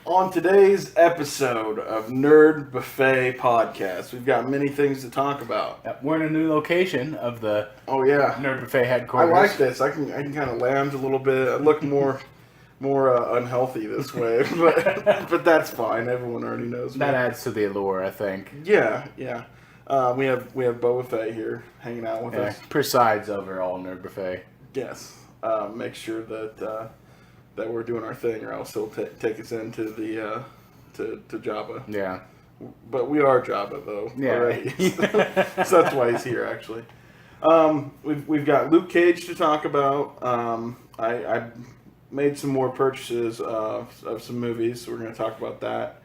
On today's episode of Nerd Buffet Podcast, we've got many things to talk about. We're in a new location of the Oh yeah, Nerd Buffet I headquarters. like this. I can kind of lounge a little bit. I look more unhealthy this way, but that's fine. Everyone already knows me. That adds to the allure, I think. Yeah. We have Boba Fett here hanging out with us. Presides over all Nerd Buffet. Yes. Make sure that we're doing our thing, or else he'll take us into the to Jabba. Yeah. But we are Jabba though. Yeah. Already. So that's why he's here actually. We've got Luke Cage to talk about. I made some more purchases of some movies, so we're going to talk about that.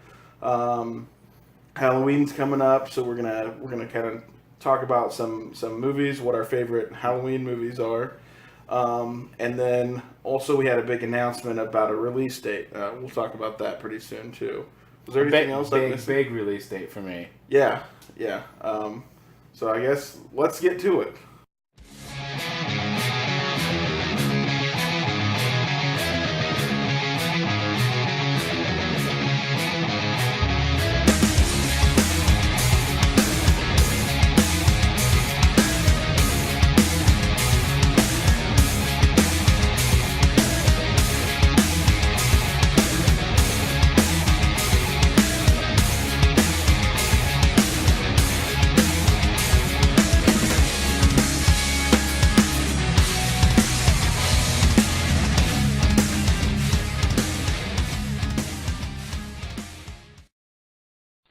Halloween's coming up, so we're gonna kind of talk about some movies, what our favorite Halloween movies are. And then also we had a big announcement about a release date. We'll talk about that pretty soon too. Was there anything else? Big release date for me. Yeah. So I guess let's get to it.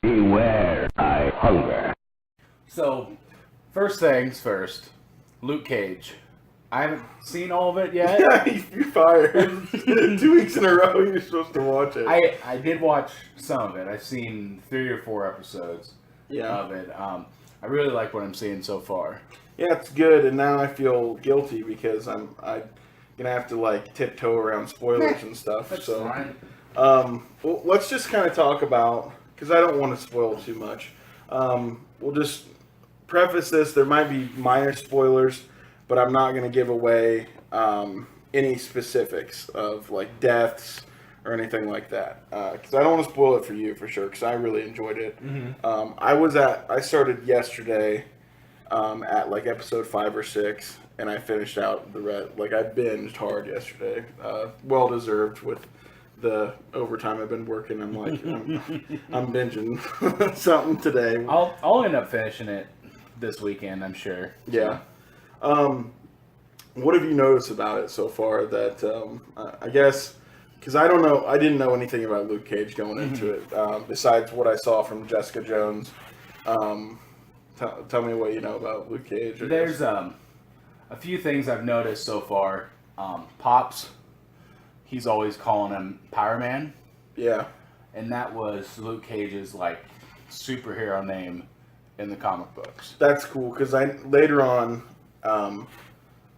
Beware, I hunger. So, first things first, Luke Cage. I haven't seen all of it yet. Yeah, you're fired. 2 weeks in a row, you're supposed to watch it. I did watch some of it. I've seen 3 or 4 episodes of it. I really like what I'm seeing so far. Yeah, it's good, and now I feel guilty because I'm gonna have to like tiptoe around spoilers and stuff. That's so, fine. well, let's just kind of talk about, because I don't want to spoil too much. We'll just preface this. There might be minor spoilers, but I'm not going to give away any specifics of like deaths or anything like that, because I don't want to spoil it for you for sure, because I really enjoyed it. Mm-hmm. I started yesterday at like episode 5 or 6, and I finished out the rest. Like I binged hard yesterday, well deserved with the overtime I've been working. I'm like I'm binging something today. I'll end up finishing it this weekend, I'm sure. Yeah. What have you noticed about it so far that, I guess, because I don't know, I didn't know anything about Luke Cage going into it, besides what I saw from Jessica Jones. Tell me what you know about Luke Cage. There's a few things I've noticed so far. Pops, he's always calling him Power Man. Yeah. And that was Luke Cage's, like, superhero name in the comic books. That's cool, because later on,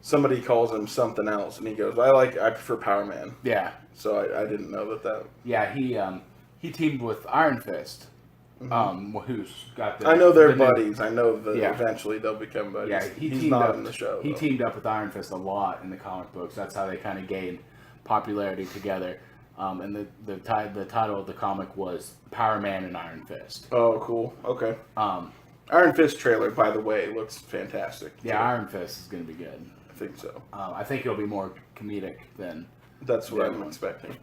somebody calls him something else, and he goes, I prefer Power Man. Yeah. So I didn't know that. Yeah, he teamed with Iron Fist, who's got the... I know they're the new- buddies. I know that eventually they'll become buddies. Yeah, he's not in the show. He though. teamed up with Iron Fist a lot in the comic books. That's how they kind of gained popularity together. And the title of the comic was Power Man and Iron Fist. Oh, cool. Okay. Iron Fist trailer, by the way, looks fantastic. Yeah, Iron Fist is going to be good. I think so. I think it'll be more comedic than... That's what Yeah. I'm expecting.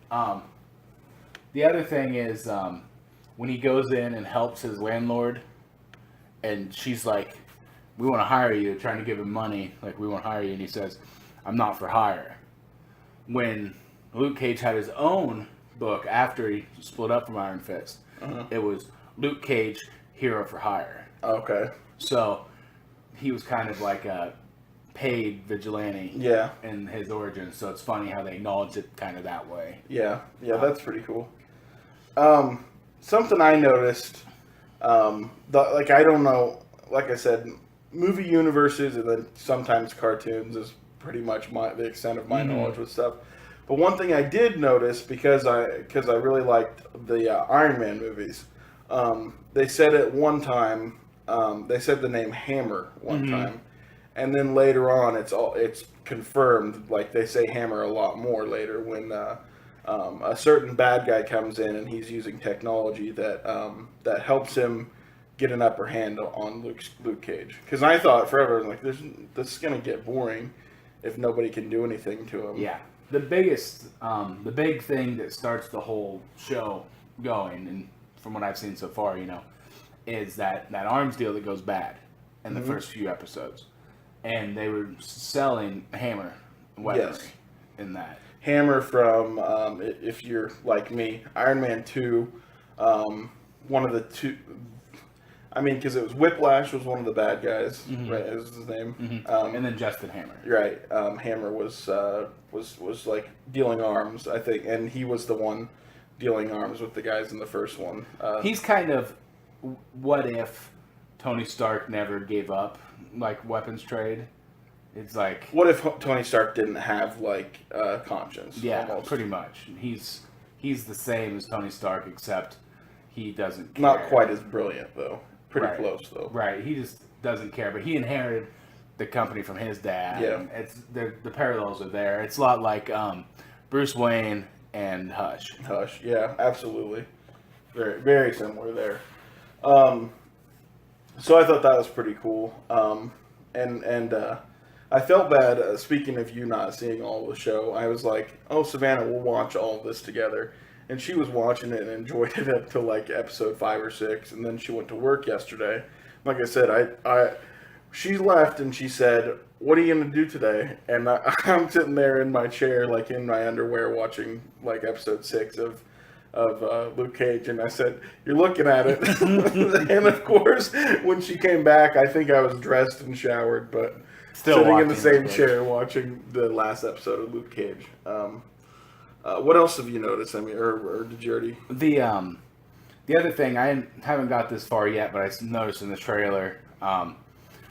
The other thing is when he goes in and helps his landlord, and she's like, we want to hire you, trying to give him money, like, we want to hire you, and he says, I'm not for hire. When Luke Cage had his own book after he split up from Iron Fist, it was Luke Cage, Hero for Hire. Okay. So he was kind of like a paid vigilante Yeah. in his origins, so it's funny how they acknowledge it kind of that way. Yeah. That's pretty cool. Something I noticed, like I don't know, like I said, movie universes and then sometimes cartoons is pretty much the extent of my knowledge with stuff. But one thing I did notice, because I really liked the Iron Man movies, they said at one time, they said the name Hammer one time, and then later on it's confirmed. Like they say Hammer a lot more later when a certain bad guy comes in and he's using technology that helps him get an upper hand on Luke Cage. Because I thought forever, like, this is gonna get boring if nobody can do anything to him. Yeah. The big thing that starts the whole show going, and from what I've seen so far, is that arms deal that goes bad in the first few episodes. And they were selling Hammer weaponry in that. Hammer from, if you're like me, Iron Man 2, one of the two... I mean, because it was Whiplash was one of the bad guys, right? That was his name. And then Justin Hammer. Right. Hammer was like dealing arms, I think, and he was the one dealing arms with the guys in the first one. He's kind of what if Tony Stark never gave up, like, weapons trade. It's like... What if Tony Stark didn't have, like, conscience? Yeah, almost? pretty much. He's the same as Tony Stark, except he doesn't care. Not quite as brilliant, though. Pretty Right. close, though. Right, he just doesn't care. But he inherited the company from his dad. Yeah. And the parallels are there. It's a lot like Bruce Wayne and Hush. Hush, yeah, absolutely. Very, very similar there. So I thought that was pretty cool. And I felt bad, speaking of you not seeing all the show, I was like, oh, Savannah, we'll watch all of this together. And she was watching it and enjoyed it up to like episode 5 or 6, and then she went to work yesterday. Like I said, she left and she said, what are you going to do today? And I'm sitting there in my chair, like in my underwear, watching like episode 6 of Luke Cage, and I said, you're looking at it. And of course, when she came back, I think I was dressed and showered, but Still sitting in the watching same Luke Cage. chair watching the last episode of Luke Cage. What else have you noticed? I mean, or did you already? The other thing, I haven't got this far yet, but I noticed in the trailer,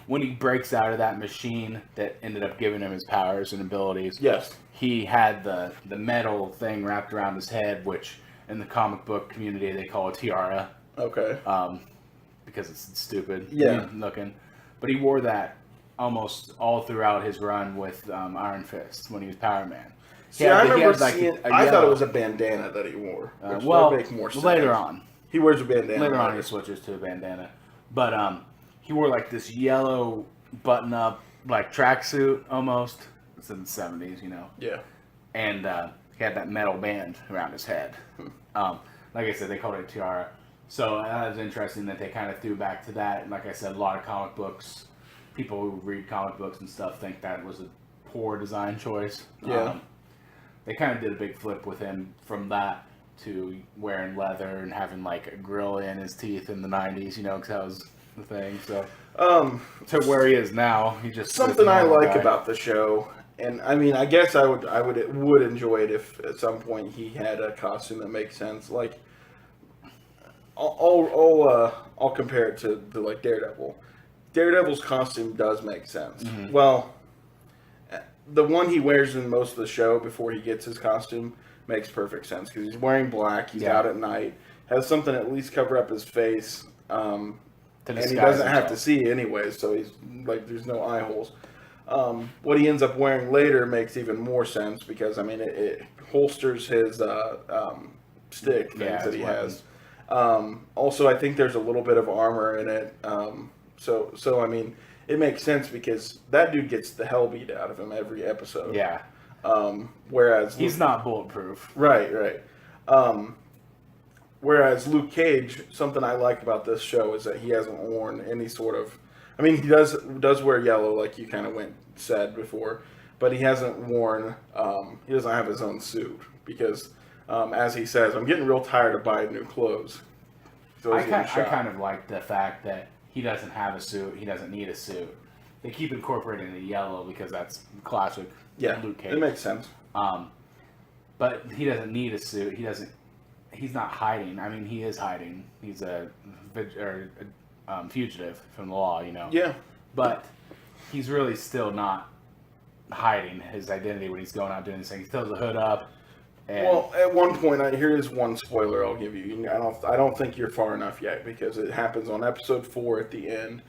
when he breaks out of that machine that ended up giving him his powers and abilities, Yes. he had the metal thing wrapped around his head, which in the comic book community they call a tiara, Okay. because it's stupid looking. But he wore that almost all throughout his run with Iron Fist when he was Power Man. See, I remember seeing. I thought it was a bandana that he wore. Which well, would make more sense. later on. He wears a bandana. Later on, he switches to a bandana. But he wore like this yellow button-up, like tracksuit almost. It's in the 70s, Yeah. And he had that metal band around his head. Like I said, they called it a tiara. So that was interesting that they kind of threw back to that. And like I said, a lot of comic books, people who read comic books and stuff think that was a poor design choice. Yeah. They kind of did a big flip with him from that to wearing leather and having like a grill in his teeth in the 90s, because that was the thing. So to where he is now, he just Something I like guy. about the show, and I mean, I guess I would enjoy it if at some point he had a costume that makes sense. Like, I'll compare it to like Daredevil. Daredevil's costume does make sense. Mm-hmm. Well, the one he wears in most of the show before he gets his costume makes perfect sense because he's wearing black. He's out at night, has something to at least cover up his face, and he doesn't have to see anyway. So he's like, there's no eye holes. What he ends up wearing later makes even more sense because I mean it holsters his stick things that he has. Also, I think there's a little bit of armor in it. So I mean, it makes sense because that dude gets the hell beat out of him every episode. Yeah. Whereas He's not bulletproof. right. Whereas Luke Cage, something I like about this show is that he hasn't worn any sort of. I mean, he does wear yellow, like you kind of said before, but he hasn't worn. He doesn't have his own suit because, as he says, I'm getting real tired of buying new clothes. So I kind of like the fact that he doesn't have a suit. He doesn't need a suit. They keep incorporating the yellow because that's classic Luke Cage. It makes sense. But he doesn't need a suit. He's not hiding. I mean, he is hiding. He's a fugitive from the law, Yeah. But he's really still not hiding his identity when he's going out doing this thing. He throws the hood up. And Well, at one point, here's one spoiler I'll give you. I don't think you're far enough yet because it happens on episode 4 at the end.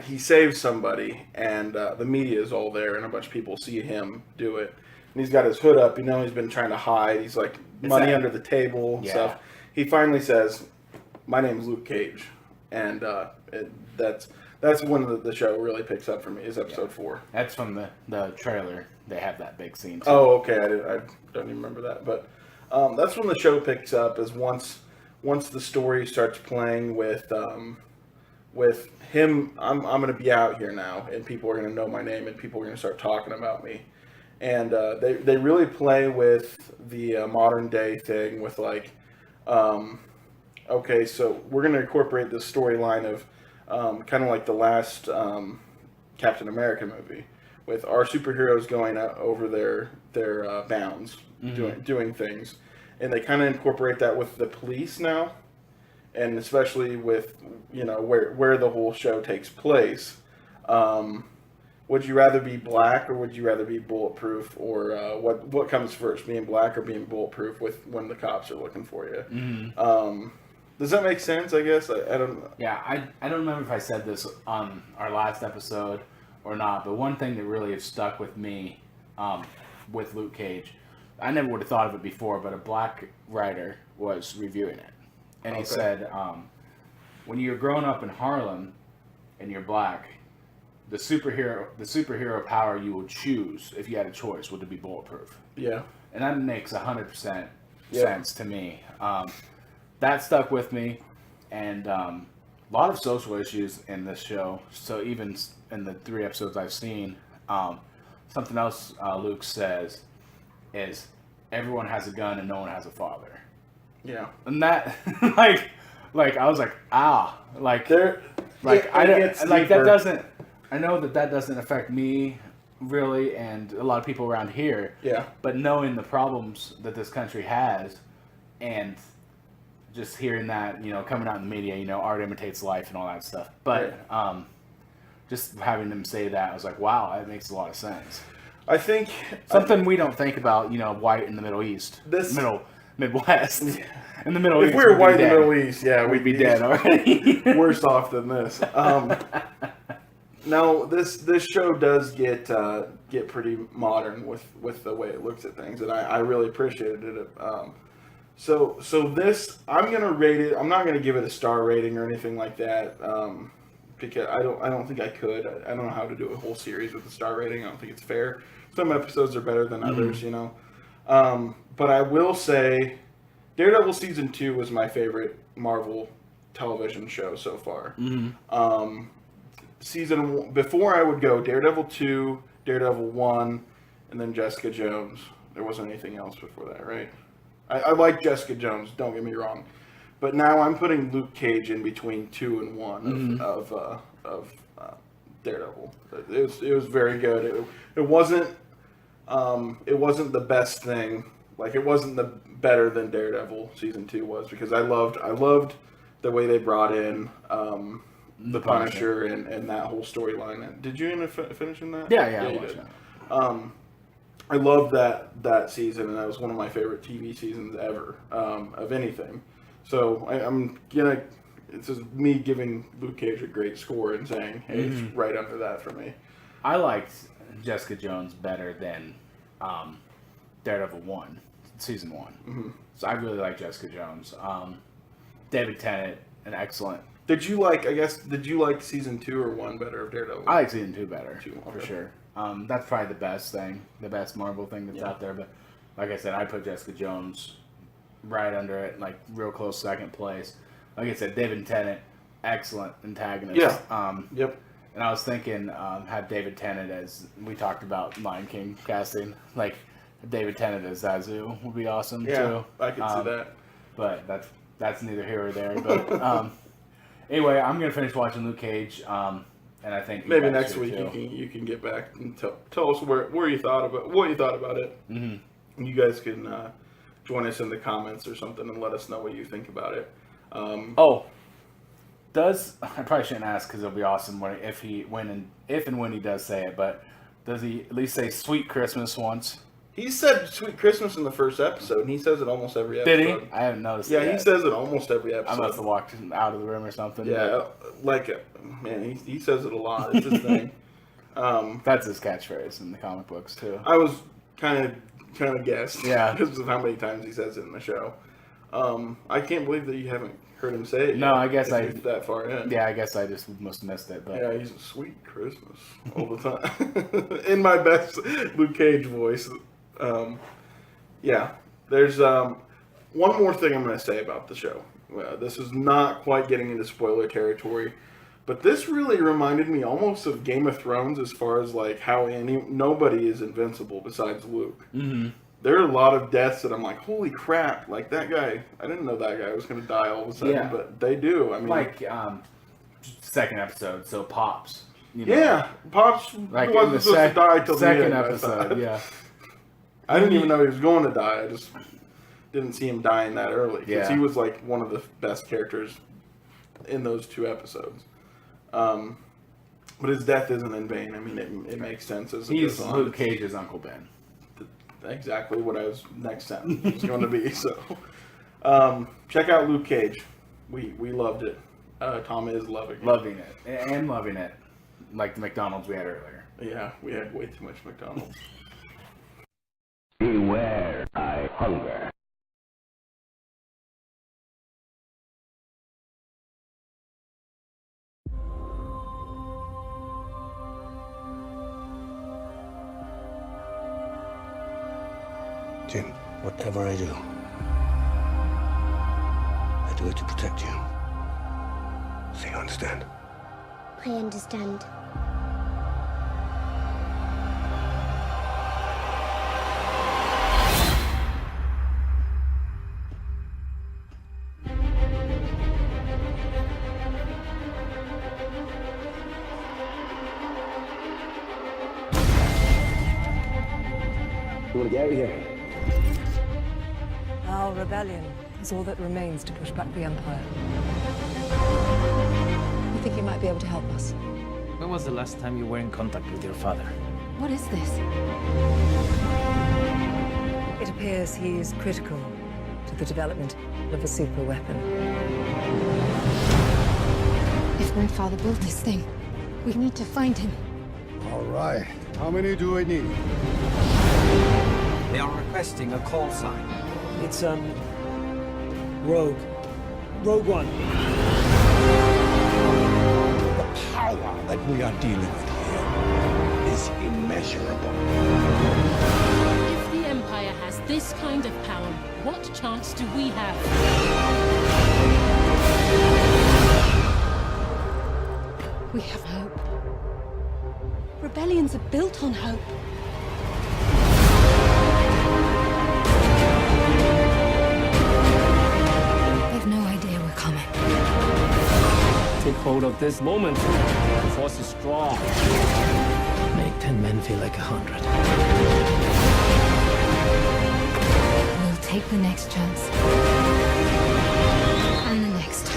He saves somebody, and the media is all there, and a bunch of people see him do it. and he's got his hood up. You know, he's been trying to hide. He's like money that- under the table and Yeah. stuff. He finally says, "My name's Luke Cage," and that's when the show really picks up for me. Is episode 4. That's from the trailer. They have that big scene. Too. Oh, okay. I don't even remember that, but that's when the show picks up. Is once the story starts playing with him. I'm going to be out here now, and people are going to know my name, and people are going to start talking about me. And they really play with the modern day thing with like, okay, so we're going to incorporate this storyline of kind of like the last Captain America movie, with our superheroes going over their bounds, doing things, and they kind of incorporate that with the police now, and especially with where the whole show takes place. Would you rather be black or would you rather be bulletproof, or what comes first, being black or being bulletproof when the cops are looking for you? Does that make sense? I guess I don't. Yeah, I don't remember if I said this on our last episode or not, but one thing that really has stuck with me with Luke Cage, I never would have thought of it before, but a black writer was reviewing it, and he said, when you're growing up in Harlem and you're black, the superhero power you would choose if you had a choice would be bulletproof. Yeah. And that makes 100% sense to me. That stuck with me, and a lot of social issues in this show. So even in the 3 episodes I've seen, something else Luke says is everyone has a gun and no one has a father. Yeah. And that, like I was like, like There. I it don't gets like that deeper. doesn't. I know that doesn't affect me really, and a lot of people around here. Yeah. But knowing the problems that this country has, and just hearing that, coming out in the media, art imitates life and all that stuff. But just having them say that, I was like, wow, that makes a lot of sense. I think Something we don't think about, white in the Middle East, Midwest, in the Middle if East. we were we'd be white in the dead. Middle East, yeah, We'd be dead already. worse off than this. Now this show does get pretty modern with the way it looks at things, and I really appreciated it. So this, I'm gonna rate it. I'm not gonna give it a star rating or anything like that, because I don't think I could. I don't know how to do a whole series with a star rating. I don't think it's fair. Some episodes are better than others, But I will say, Daredevil season 2 was my favorite Marvel television show so far. Before I would go Daredevil 2, Daredevil 1, and then Jessica Jones. There wasn't anything else before that, right? I like Jessica Jones, don't get me wrong. But now I'm putting Luke Cage in between 2 and 1 of Daredevil. It was very good. It wasn't the best thing. Like, it wasn't the better than Daredevil season 2 was, because I loved the way they brought in the Punisher and that whole storyline. Did you end up finishing that? Yeah, I you watched did. that. I loved that season, and that was one of my favorite TV seasons ever of anything. So I'm gonna. It's just me giving Luke Cage a great score and saying, "Hey, it's right under that for me." I liked Jessica Jones better than Daredevil 1, season 1. So I really like Jessica Jones. David Tennant, an excellent. Did you like season 2 or 1 better of Daredevil? I like season 2 better, 2, for okay. sure. That's probably the best Marvel thing that's out there. But like I said, I put Jessica Jones right under it, like real close second place. Like I said, David Tennant, excellent antagonist. Yeah. Yep. And I was thinking, have David Tennant as we talked about Lion King casting, like David Tennant as Zazu would be awesome Yeah, too. I could see that. But that's neither here or there. But anyway, I'm gonna finish watching Luke Cage, and I think you Maybe guys next should week too. you can get back and tell us what you thought about it. And you guys can join us in the comments or something and let us know what you think about it. I probably shouldn't ask because it'll be awesome if and when he does say it. But does he at least say "Sweet Christmas" once? He said "Sweet Christmas" in the first episode, and he says it almost every episode. Did he? I haven't noticed. Yeah, it he yet. says it almost every I episode. must have walked out of the room or something. Yeah, man, he says it a lot. It's his thing. That's his catchphrase in the comic books too. I was kind of guessed. Yeah. Because of how many times he says it in the show. I can't believe that you haven't heard him say it. No, yet, I guess if you're that far in. Yeah, I guess I just must have missed it. But Yeah, he's a sweet Christmas all the time. In my best Luke Cage voice. Yeah, there's one more thing I'm going to say about the show. This is not quite getting into spoiler territory, but this really reminded me almost of Game of Thrones as far as like how nobody is invincible besides Luke. Mm-hmm. There are a lot of deaths that I'm like, holy crap! Like that guy, I didn't know that guy was going to die all of a sudden, Yeah. but they do. I mean, like second episode, so Pops. You know, yeah, Pops like in wasn't the supposed to die till the second end. I episode. thought. Yeah, I didn't even know he was going to die. I just didn't see him dying that early because Yeah. he was like one of the best characters in those 2 episodes. But his death isn't in vain. I mean, it makes sense as it he's goes on. Luke Cage's Uncle Ben. Exactly what I was next sentence was going to be. So, check out Luke Cage. We loved it. Tom is loving it. Loving it and loving it, like the McDonald's we had earlier. Yeah, we had way too much McDonald's. Beware, I hunger. Jin, whatever I do it to protect you. So you understand? I understand. You want to get out of here? Our rebellion is all that remains to push back the Empire. You think you might be able to help us? When was the last time you were in contact with your father? What is this? It appears he is critical to the development of a super weapon. If my father built this thing, we need to find him. All right. How many do I need? They are requesting a call sign. It's, Rogue. Rogue One. The power that we are dealing with here is immeasurable. If the Empire has this kind of power, what chance do we have? We have hope. Rebellions are built on hope. They've no idea we're coming. Take hold of this moment. The force is strong. Make 10 men feel like 100. We'll take the next chance. And the next.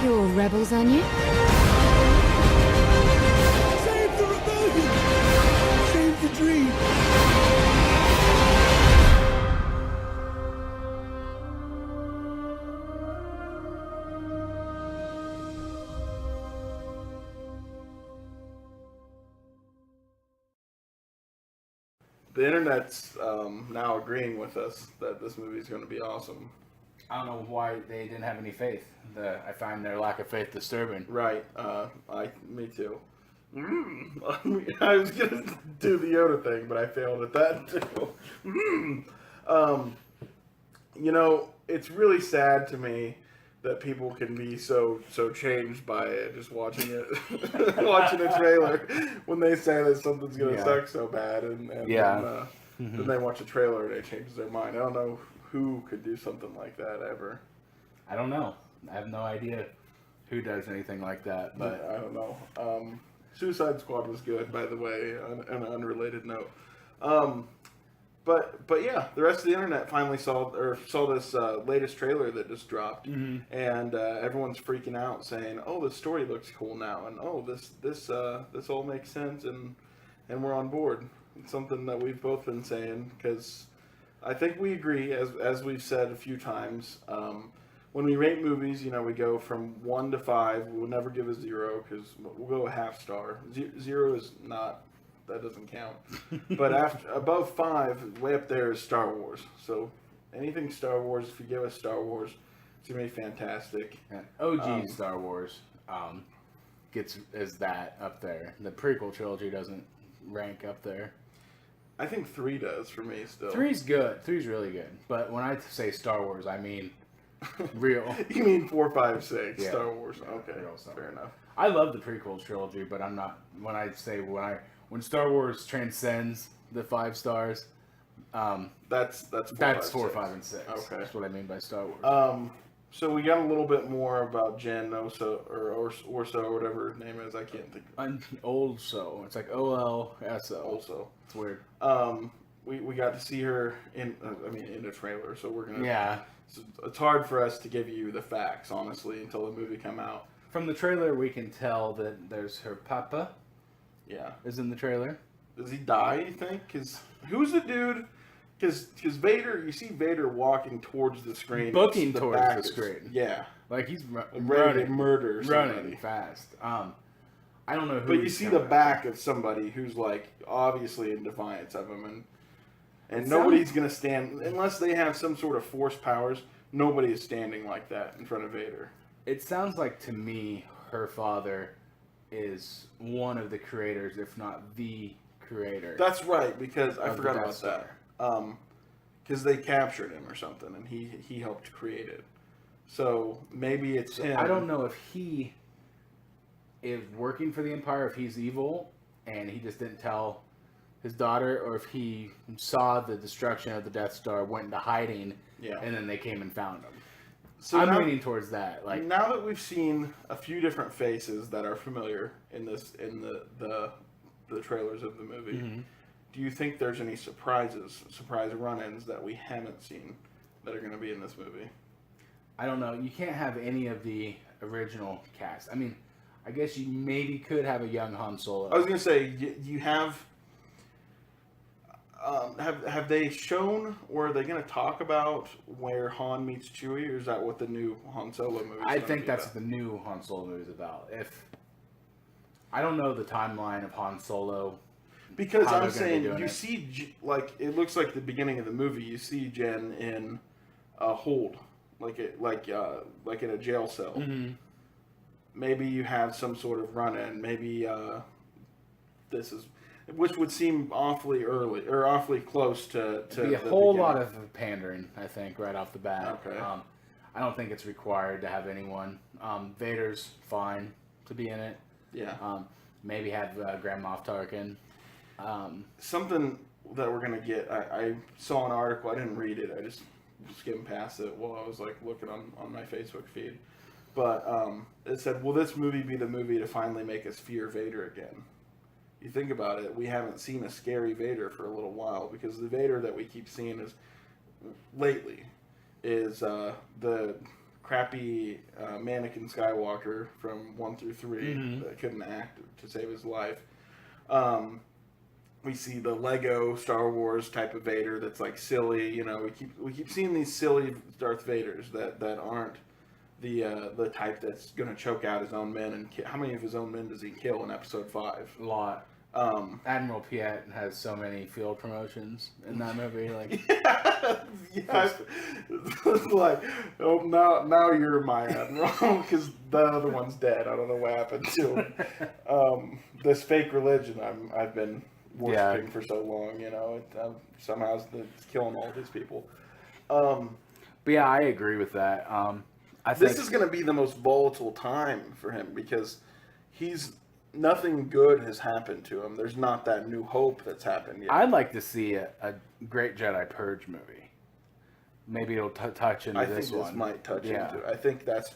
You're all rebels, aren't you? Save the rebellion! Save the dream! The internet's now agreeing with us that this movie is going to be awesome. I don't know why they didn't have any faith. I find their lack of faith disturbing. Right. Me too. I was gonna do the Yoda thing, but I failed at that too. You know, it's really sad to me that people can be so changed by it just watching it, watching a trailer when they say that something's gonna suck so bad, and then they watch a trailer and it changes their mind. I don't know who could do something like that ever. I don't know. I have no idea who does anything like that, but I don't know. Suicide Squad was good, by the way, on an unrelated note. But yeah, the rest of the internet finally saw this latest trailer that just dropped, and everyone's freaking out, saying, "Oh, the story looks cool now," and "Oh, this all makes sense," and we're on board. It's something that we've both been saying, because I think we agree, as we've said a few times. When we rate movies, you know, we go from 1 to 5. We'll never give a 0 because we'll go a half star. 0 is not that doesn't count. But above 5, way up there is Star Wars. So anything Star Wars, if you give us Star Wars, it's gonna be fantastic. And OG Star Wars is that up there. The prequel trilogy doesn't rank up there. I think 3 does for me still. 3's good. 3's really good. But when I say Star Wars, I mean real. You mean 4, 5, 6 Yeah. Star Wars? Okay, Real Star fair Wars. enough. I love the prequel trilogy, but I'm not. When I say when Star Wars transcends the 5 stars, That's 4, 5, and 6. Okay. That's what I mean by Star Wars. So we got a little bit more about Jen Oso or whatever her name is. I can't think of it. Olso. It's like OLSO. Also. It's weird. We got to see her in the trailer, so we're gonna. Yeah. It's hard for us to give you the facts, honestly, until the movie come out. From the trailer, we can tell that there's her papa Yeah. is in the trailer. Does he die? You think? Because who's the dude? Because Vader, you see Vader walking towards the screen, Booking the towards back the is- screen. Yeah. Like he's Ready to running, murder somebody. running fast. I don't know who. But you he's see coming the back of somebody who's like obviously in defiance of him, and It nobody's gonna stand unless they have some sort of force powers. Nobody is standing like that in front of Vader. It sounds like to me her father is one of the creators, if not the creator. That's right, because I Of the forgot Death about Star. that. Because they captured him or something, and he helped create it. So maybe it's him. I don't know if he is working for the Empire, if he's evil, and he just didn't tell his daughter, or if he saw the destruction of the Death Star, went into hiding, Yeah. and then they came and found him. So I'm now- leaning towards that. Like, now that we've seen a few different faces that are familiar in the trailers of the movie, Mm-hmm. do you think there's any surprise run-ins that we haven't seen that are going to be in this movie? I don't know. You can't have any of the original cast. I mean, I guess you maybe could have a young Han Solo. I was going to say you have. Have they shown, or are they going to talk about where Han meets Chewie, or is that what the new Han Solo movie is I gonna think be that's about? what the new Han Solo movie is about. If I don't know the timeline of Han Solo, Because how I'm they're gonna be saying doing you it. see, like it looks like the beginning of the movie. You see Jen in a hold, like in a jail cell. Mm-hmm. Maybe you have some sort of run-in. Maybe which would seem awfully early or awfully close to be a the whole beginning. lot of pandering. I think right off the bat. Okay. I don't think it's required to have anyone. Vader's fine to be in it. Yeah. Maybe have Grand Moff Tarkin. Something that we're gonna get. I saw an article. I didn't read it. I just skimmed past it while I was like looking on my Facebook feed. But it said, "Will this movie be the movie to finally make us fear Vader again?" You think about it. We haven't seen a scary Vader for a little while because the Vader that we keep seeing lately is the crappy mannequin Skywalker from 1 through 3 that couldn't act to save his life. We see the Lego Star Wars type of Vader that's like silly. You know, we keep seeing these silly Darth Vaders that aren't the type that's going to choke out his own men and how many of his own men does he kill in Episode 5? A lot. Admiral Piet has so many field promotions in that movie. Like, Yeah, like, oh, now you're my admiral because the other one's dead. I don't know what happened to him. This fake religion I've been worshiping for so long, you know, somehow it's killing all these people. but yeah, I agree with that. I think This is going to be the most volatile time for him because nothing good has happened to him. There's not that new hope that's happened yet. I'd like to see a Great Jedi Purge movie. Maybe it'll touch into I this think one. this might touch Yeah. into it. I think that's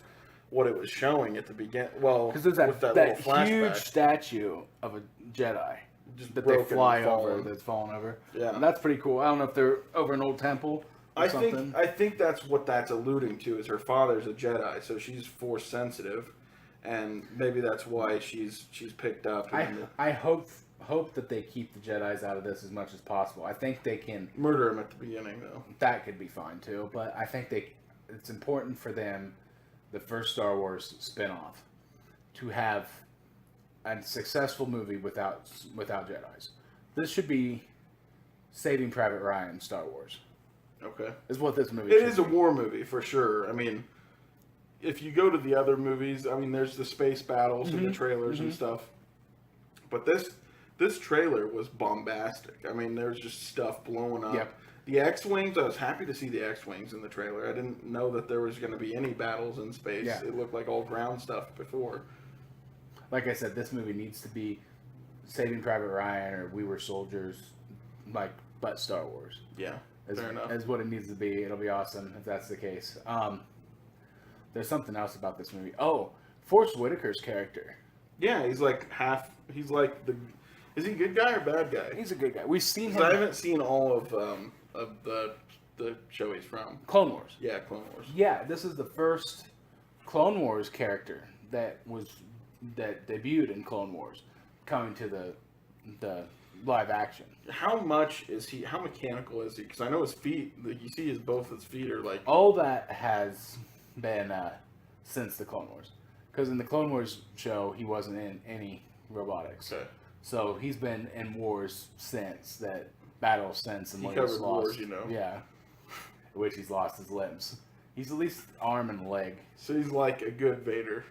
what it was showing at the beginning. Well, Because there's with that little huge flashback. statue of a Jedi Just that they broken fly and over, fallen. that's fallen over. Yeah. And that's pretty cool. I don't know if they're over an old temple or I something. think that's what that's alluding to. Is her father's a Jedi, so she's force sensitive, and maybe that's why she's picked up. And I hope that they keep the Jedis out of this as much as possible. I think they can. murder him at the beginning, though. That could be fine too, but I think it's important for them, the first Star Wars spinoff, to have a successful movie without Jedis. This should be Saving Private Ryan Star Wars. Okay. Is what this movie It should is a be. war movie for sure. I mean, if you go to the other movies, I mean, there's the space battles and the trailers and stuff. But this trailer was bombastic. I mean, there's just stuff blowing up. Yep. The X-Wings, I was happy to see the X-Wings in the trailer. I didn't know that there was going to be any battles in space. Yeah. It looked like all ground stuff before. Like I said, this movie needs to be Saving Private Ryan or We Were Soldiers, but Star Wars. Yeah, As, fair enough. as what it needs to be. It'll be awesome if that's the case. There's something else about this movie. Oh, Forrest Whitaker's character. Yeah, he's like is he a good guy or bad guy? He's a good guy. We've seen 'Cause him. I haven't seen all of the show he's from. Clone Wars. Yeah, Clone Wars. Yeah, this is the first Clone Wars character that debuted in Clone Wars, coming to the live action. How much is he? How mechanical is he? Because I know his feet. Like you see, both his feet are like. All that has been since the Clone Wars, because in the Clone Wars show he wasn't in any robotics. Okay. So he's been in wars since that battle since, and He when he's covered lost, wars, you know. Yeah, in which he's lost his limbs. He's at least arm and leg. So he's like a good Vader,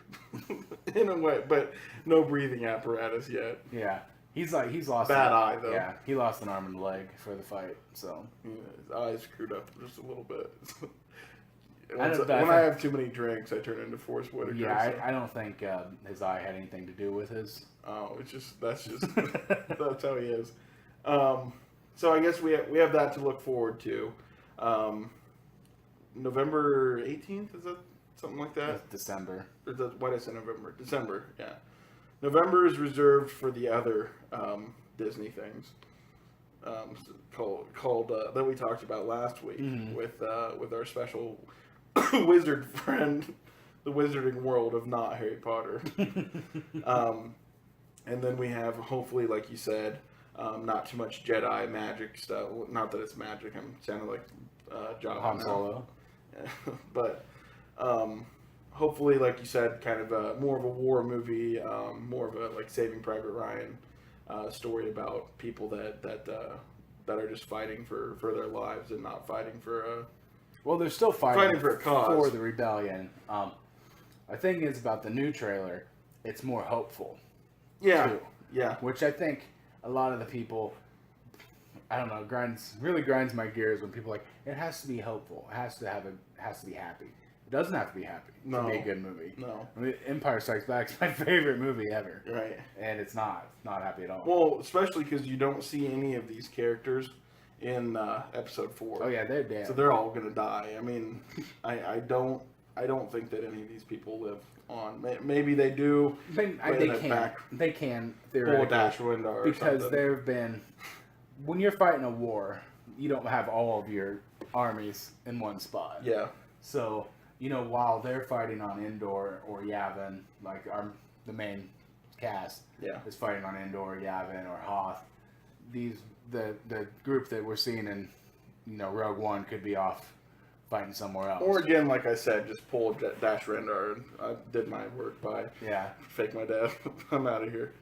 in a way, but no breathing apparatus yet. Yeah, he's lost Bad eye, though. Yeah, he lost an arm and leg for the fight. So Yeah, his eyes screwed up just a little bit. I don't- When I have too many drinks, I turn into Forrest Whitaker. yeah, so- I don't think his eye had anything to do with his. Oh, that's just that's how he is. So I guess we have that to look forward to. November 18th, is that something like that? December. Or why did I say November? December, yeah. November is reserved for the other Disney things called that we talked about last week with our special wizard friend, the Wizarding World of not Harry Potter. And then we have, hopefully, like you said, not too much Jedi magic stuff. Not that it's magic. I'm sounding like Jabba Han now. Solo. But hopefully, like you said, kind of more of a war movie, more of a like Saving Private Ryan story about people that are just fighting for their lives and not fighting for Well, they're still fighting for a cause. for the rebellion. I think it's about the new trailer. It's more hopeful. yeah, too. yeah. Which I think a lot of the people, I don't know, really grinds my gears when people are like, it has to be hopeful. It has to be happy. It doesn't have to be happy to No. be a good movie. No. I mean, Empire Strikes Back is my favorite movie ever. Right. And it's not happy at all. Well, especially because you don't see any of these characters in episode 4. Oh yeah, they're dead. So they're all gonna die. I mean, I don't think that any of these people live on. Maybe they do. They can. They can theoretically. Dash Windar or because something. there have been, when you're fighting a war, you don't have all of your armies in one spot. Yeah. So while they're fighting on Endor or Yavin, like the main cast is fighting on Endor, Yavin, or Hoth, the group that we're seeing in Rogue One could be off fighting somewhere else. Or again, like I said, just pull Dash Rendar and I did my work by fake my dad. I'm out of here.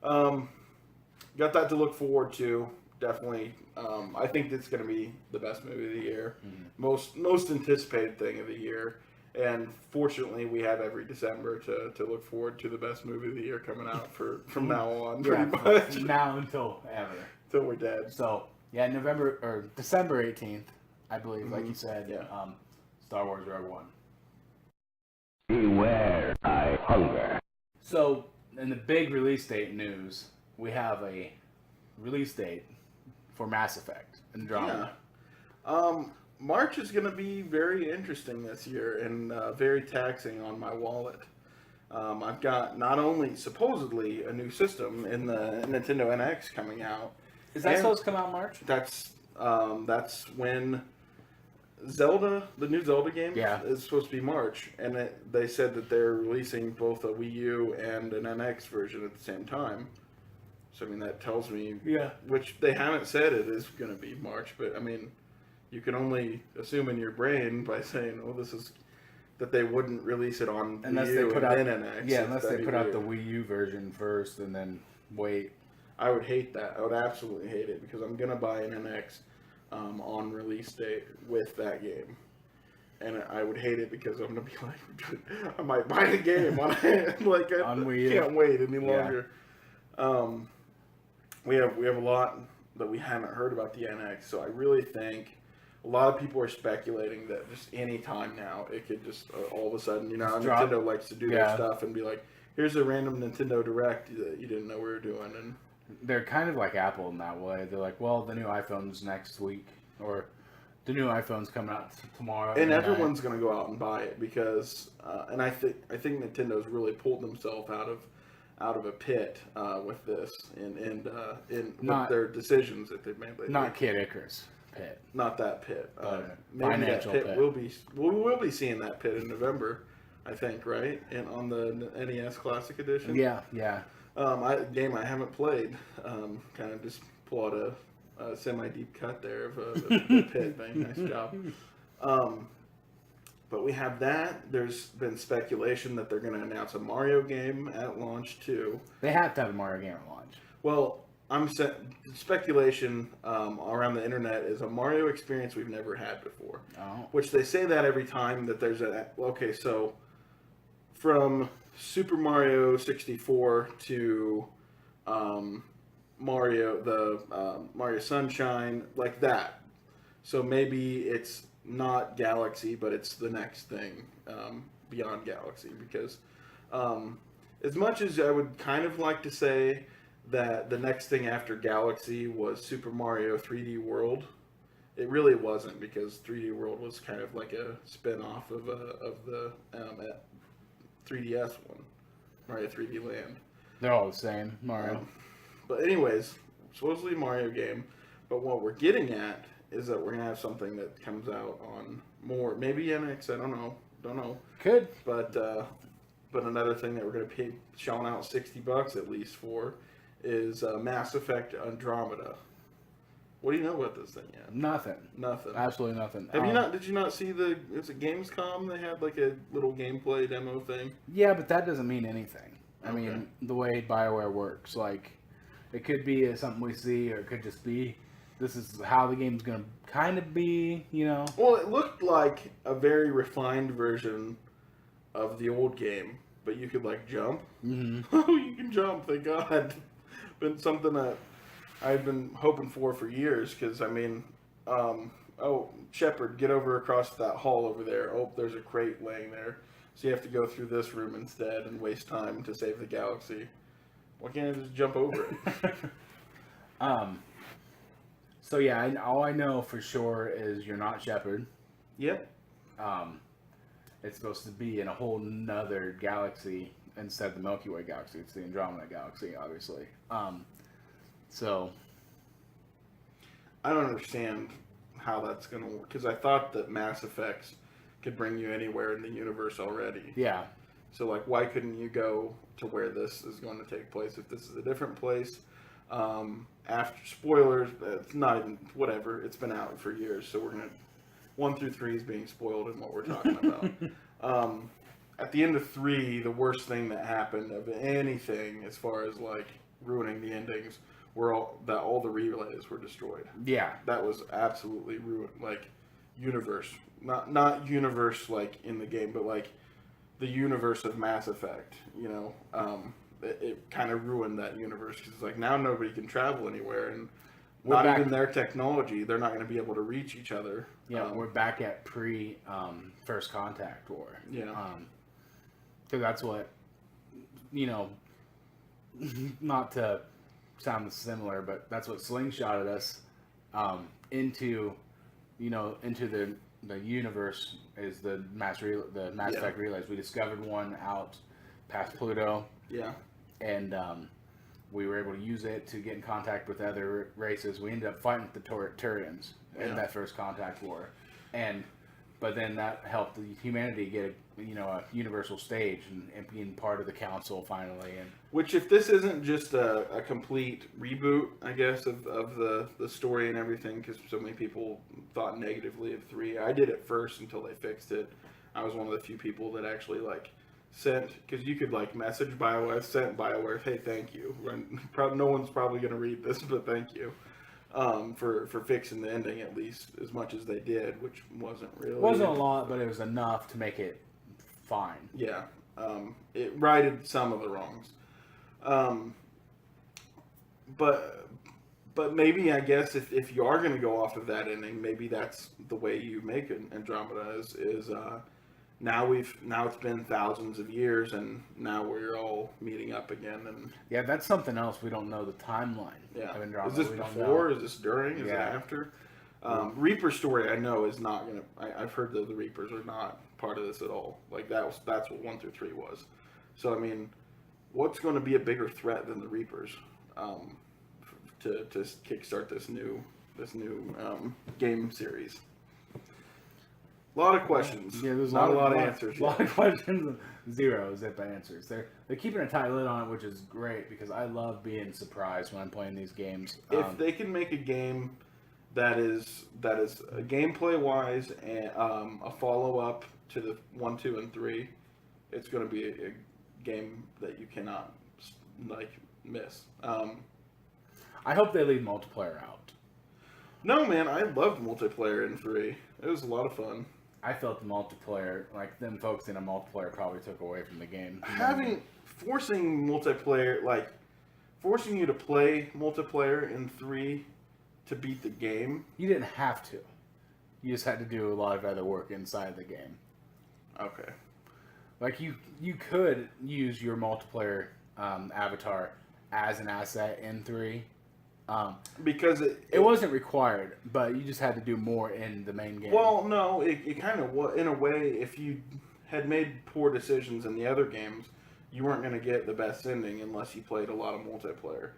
Got that to look forward to. Definitely. I think it's going to be the best movie of the year. Mm-hmm. Most anticipated thing of the year. And fortunately, we have every December to look forward to the best movie of the year coming out from now on, pretty much. Now until ever. Until we're dead. So, yeah, December 18th, I believe, like you said, Star Wars Rogue One. Beware, I hunger. So, in the big release date news, we have a release date for Mass Effect Andromeda. Yeah. March is going to be very interesting this year and very taxing on my wallet. I've got not only supposedly a new system in the Nintendo NX coming out. Is that supposed to come out in March? That's when Zelda, the new Zelda game, Yeah. is supposed to be March, and they said that they're releasing both a Wii U and an NX version at the same time. So I mean that tells me, which they haven't said it is going to be March, but I mean you can only assume in your brain by saying, "Oh, this is." That they wouldn't release it on Unless Wii they U put and out then NX. Yeah, unless they That'd be put out weird. the Wii U version first and then wait. I would hate that. I would absolutely hate it because I'm gonna buy an NX on release date with that game, and I would hate it because I'm gonna be like, dude, I might buy the game on like I can't wait any longer. We have a lot that we haven't heard about the NX, so I really think a lot of people are speculating that just any time now it could just all of a sudden, you know, Nintendo likes to do their stuff and be like, here's a random Nintendo Direct that you didn't know we were doing. And they're kind of like Apple in that way. They're like, well, the new iPhone's next week, or the new iPhone's coming out tomorrow. And everyone's going to go out and buy it because, and I think Nintendo's really pulled themselves out of a pit with this and with their decisions that they've made lately. Not Kid Icarus pit. Not that pit. Maybe financial that pit. We will be seeing that pit in November, I think, right? And on the NES Classic Edition. Yeah. Game I haven't played. Kind of just pull out a semi-deep cut there of the pit thing. Nice job. But we have that. There's been speculation that they're going to announce a Mario game at launch too. They have to have a Mario game at launch. Well, speculation around the internet is a Mario experience we've never had before. Oh. Which they say that every time that there's so from Super Mario 64 to Mario Sunshine, like that. So maybe it's not Galaxy, but it's the next thing beyond Galaxy. Because as much as I would kind of like to say that the next thing after Galaxy was Super Mario 3D World, it really wasn't, because 3D World was kind of like a spin-off of the 3DS one, Mario 3D Land. They're all the same, Mario. But anyways, supposedly Mario game. But what we're getting at is that we're going to have something that comes out on more, maybe NX, I don't know. Could. But another thing that we're going to pay shelling out $60 at least for is Mass Effect Andromeda. What do you know about this thing yet? Nothing. Absolutely nothing. Did you not see it's a Gamescom? They had like a little gameplay demo thing. Yeah, but that doesn't mean anything. I mean, the way BioWare works, like, it could be something we see, or it could just be, this is how the game's going to kind of be, you know? Well, it looked like a very refined version of the old game, but you could, like, jump. Mm-hmm. Oh, you can jump, thank God. Been something that I've been hoping for years, because, I mean, Shepard, get over across that hall over there. Oh, there's a crate laying there. So you have to go through this room instead and waste time to save the galaxy. Why can't I just jump over it? So yeah, all I know for sure is you're not Shepard. Yep. It's supposed to be in a whole nother galaxy instead of the Milky Way galaxy. It's the Andromeda galaxy, obviously. So I don't understand how that's going to work, because I thought that Mass Effects could bring you anywhere in the universe already. Yeah. So, like, why couldn't you go to where this is going to take place if this is a different place? After spoilers, it's not even, whatever, it's been out for years, so we're going to, 1 through 3 is being spoiled in what we're talking about. At the end of 3, the worst thing that happened of anything as far as, like, ruining the endings were all the relays were destroyed. Yeah. That was absolutely ruined, like, universe. Not universe, like, in the game, but, like, the universe of Mass Effect, you know? It kind of ruined that universe, because, like, now nobody can travel anywhere, and even their technology, they're not going to be able to reach each other. Yeah, we're back at First Contact War. Yeah. So that's what, you know, not to sound similar, but that's what slingshotted us into the universe, is the Mass Effect relays. We discovered one out past Pluto. Yeah. And we were able to use it to get in contact with other races. We ended up fighting the Turians in that First Contact War, but then that helped humanity get a universal stage and being part of the council finally. And which, if this isn't just a complete reboot, I guess, of the story and everything, because so many people thought negatively of 3. I did it first until they fixed it. I was one of the few people that actually, like, sent, because you could like message BioWare, sent BioWare, hey, thank you. No one's probably going to read this, but thank you for fixing the ending at least as much as they did, which wasn't really. It wasn't a lot, but it was enough to make it fine. Yeah, it righted some of the wrongs. But maybe, I guess, if you are going to go off of that ending, maybe that's the way you make Andromeda is now it's been thousands of years, and now we're all meeting up again. And yeah, that's something else. We don't know the timeline yeah. of Andromeda. Is this before? Is this during? Is it after? Reaper story, I know, is not going to... I've heard that the Reapers are not part of this at all. Like, that's what 1 through 3 was. So, I mean, what's going to be a bigger threat than the Reapers? To kickstart this new game series. A lot of questions. Yeah, there's not a lot of answers. A lot of questions, zero zip answers. They're keeping a tight lid on it, which is great because I love being surprised when I'm playing these games. If they can make a game that is gameplay wise and a follow up to the 1, 2, and 3, it's going to be a game that you cannot miss. I hope they leave multiplayer out. No, man, I loved multiplayer in 3. It was a lot of fun. I felt the multiplayer, like them focusing on multiplayer, probably took away from the game. Forcing multiplayer, forcing you to play multiplayer in 3 to beat the game. You didn't have to. You just had to do a lot of other work inside the game. Okay. Like you could use your multiplayer avatar as an asset in 3. Because it wasn't required, but you just had to do more in the main game. Well, no, it kind of was. In a way, if you had made poor decisions in the other games, you weren't going to get the best ending unless you played a lot of multiplayer.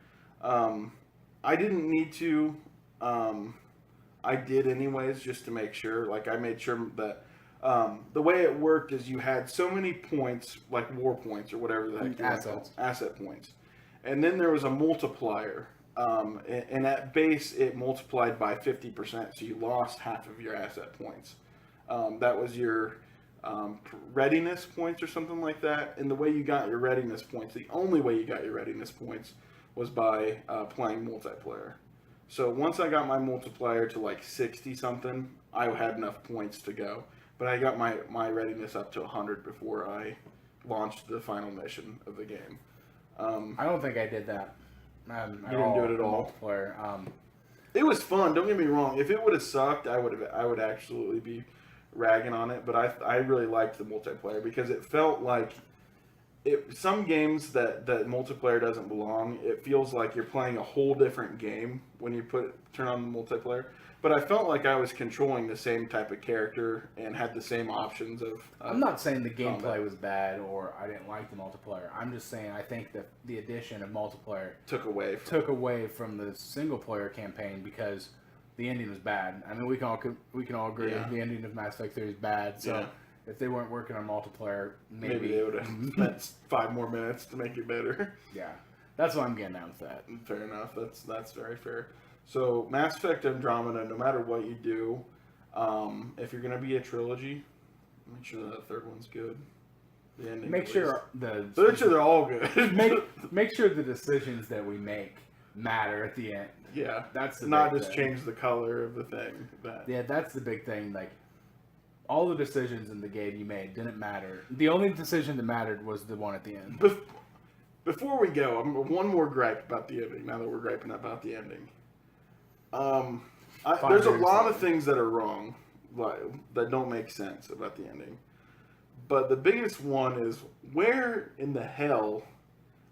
I didn't need to. I did anyways, just to make sure. Like, I made sure that the way it worked is you had so many points, like war points or whatever the heck you want to call asset points. And then there was a multiplier. And at base, it multiplied by 50%, so you lost half of your asset points. That was your readiness points or something like that. And the way you got your readiness points, the only way you got your readiness points was by playing multiplayer. So once I got my multiplier to 60-something, I had enough points to go. But I got my readiness up to 100 before I launched the final mission of the game. I don't think I did that. You didn't do it at all. Multiplayer. It was fun. Don't get me wrong. If it would have sucked, I would absolutely be ragging on it. But I really liked the multiplayer because it felt like some games that multiplayer doesn't belong. It feels like you're playing a whole different game when you turn on the multiplayer. But I felt like I was controlling the same type of character and had the same options of. I'm not saying the gameplay was bad or I didn't like the multiplayer. I'm just saying I think that the addition of multiplayer took away from the single player campaign because the ending was bad. I mean, we can all agree the ending of Mass Effect 3 is bad. So if they weren't working on multiplayer, maybe they would have spent 5 more minutes to make it better. Yeah, that's what I'm getting at with that. Fair enough. That's very fair. So, Mass Effect Andromeda, no matter what you do, if you're going to be a trilogy, make sure that the third one's good. The ending. Make sure they're all good. make sure the decisions that we make matter at the end. Yeah, that's the not just change the color of the thing. That's the big thing. Like all the decisions in the game you made didn't matter. The only decision that mattered was the one at the end. Before we go, one more gripe about the ending. Now that we're griping about the ending. There's a lot of things that are wrong, that don't make sense about the ending. But the biggest one is, where in the hell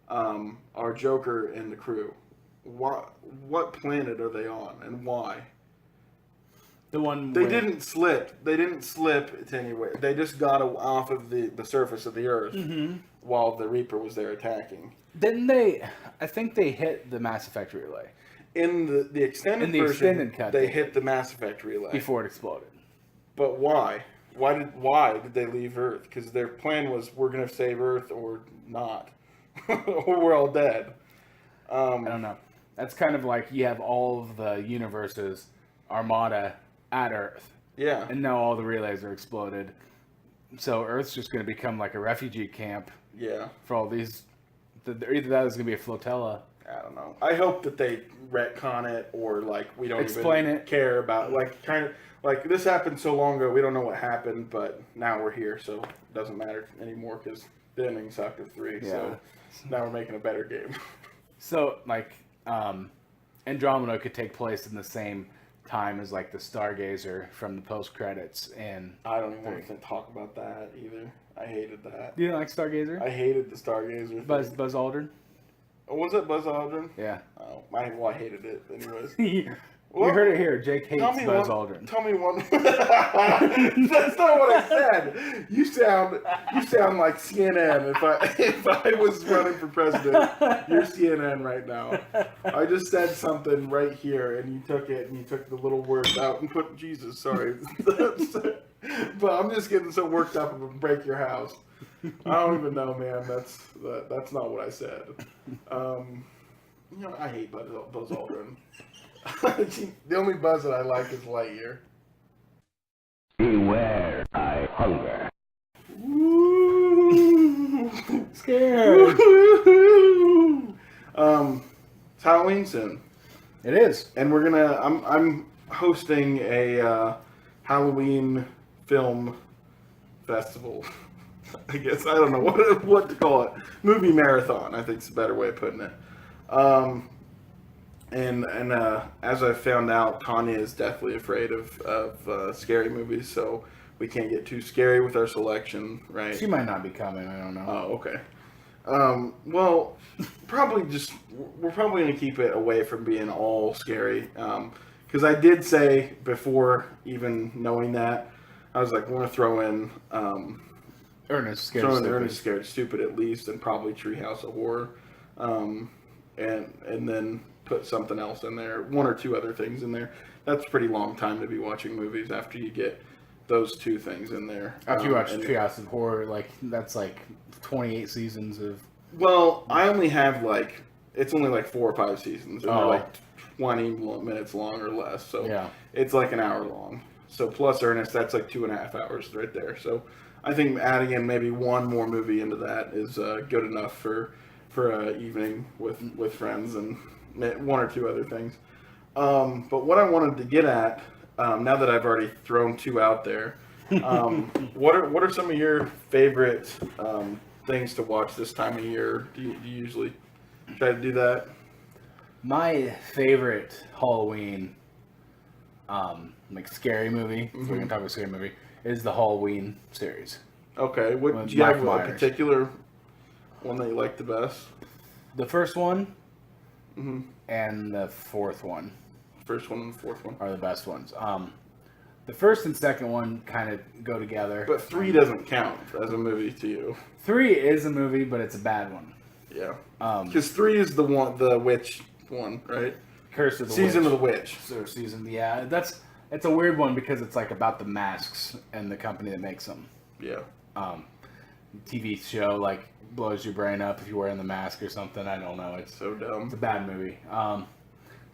are Joker and the crew? What planet are they on, and why? The one they didn't slip. They didn't slip to anywhere. They just got off of the surface of the Earth while the Reaper was there attacking. Didn't they? I think they hit the Mass Effect relay. In the extended version, they hit the Mass Effect relay before it exploded. But why? Why did they leave Earth? Because their plan was, we're going to save Earth or not, or we're all dead. I don't know. That's kind of like you have all of the universes armada at Earth. Yeah. And now all the relays are exploded. so Earth's just going to become like a refugee camp Yeah. for all these. Either that is going to be a flotilla. I don't know. I hope that they retcon it, or like we don't Explain even it. care about, like, kind of like this happened so long ago. We don't know what happened, but now we're here, so it doesn't matter anymore because the ending sucked of 3. So now we're making a better game. So like Andromeda could take place in the same time as like the Stargazer from the post credits, and I don't even want to talk about that either. I hated that. you didn't like Stargazer? I hated the Stargazer. Buzz Aldrin. Oh, was it Buzz Aldrin? Yeah. Oh, I hated it anyways. You heard it here. Jake hates Buzz Aldrin. Tell me one. That's not what I said. You sound like CNN. If I was running for president, you're CNN right now. I just said something right here, and you took it and you took the little words out and put Jesus. Sorry, but I'm just getting so worked up and break your house. I don't even know, man. That's not what I said. I hate Buzz Aldrin. The only Buzz that I like is Lightyear. Beware, I hunger. Scared. It's Halloween soon, It is. and we're gonna. I'm hosting a Halloween film festival. I guess I don't know what to call it. Movie marathon, I think is a better way of putting it. And as I found out, Tanya is deathly afraid of scary movies, so we can't get too scary with our selection, right? She might not be coming. I don't know. Oh, okay. Well, we're probably going to keep it away from being all scary. Because I did say before even knowing that, I was like, we're going to throw in Ernest Scared Ernest Scared Stupid at least, and probably Treehouse of Horror. And then put something else in there, 1 or 2 other things in there. That's a pretty long time to be watching movies after you get those 2 things in there. After you watch Treehouse of Horror, like that's like 28 seasons of. Well, I only have it's only like 4 or 5 seasons, and they're like 20 minutes long or less. So Yeah. it's like an hour long. So plus Ernest, that's like 2.5 hours right there. So I think adding in maybe 1 more movie into that is good enough for an evening with friends and 1 or 2 other things. But what I wanted to get at, now that I've already thrown 2 out there, what are some of your favorite things to watch this time of year? Do you usually try to do that? My favorite Halloween, scary movie, if we're going to talk about scary movie, is the Halloween series. Okay. With Do you have Mike a Myers. particular one that you like the best? The first one and the fourth one First one and the fourth one. are the best ones. The first and second one kind of go together. But 3 doesn't count as a movie to you. 3 is a movie, but it's a bad one. Yeah. Because 3 is the witch one, right? Curse of the Season Witch. of the Witch. So season, yeah. It's a weird one because it's like about the masks and the company that makes them. Yeah. TV show like blows your brain up if you're wearing the mask or something. I don't know. It's So dumb. a bad movie.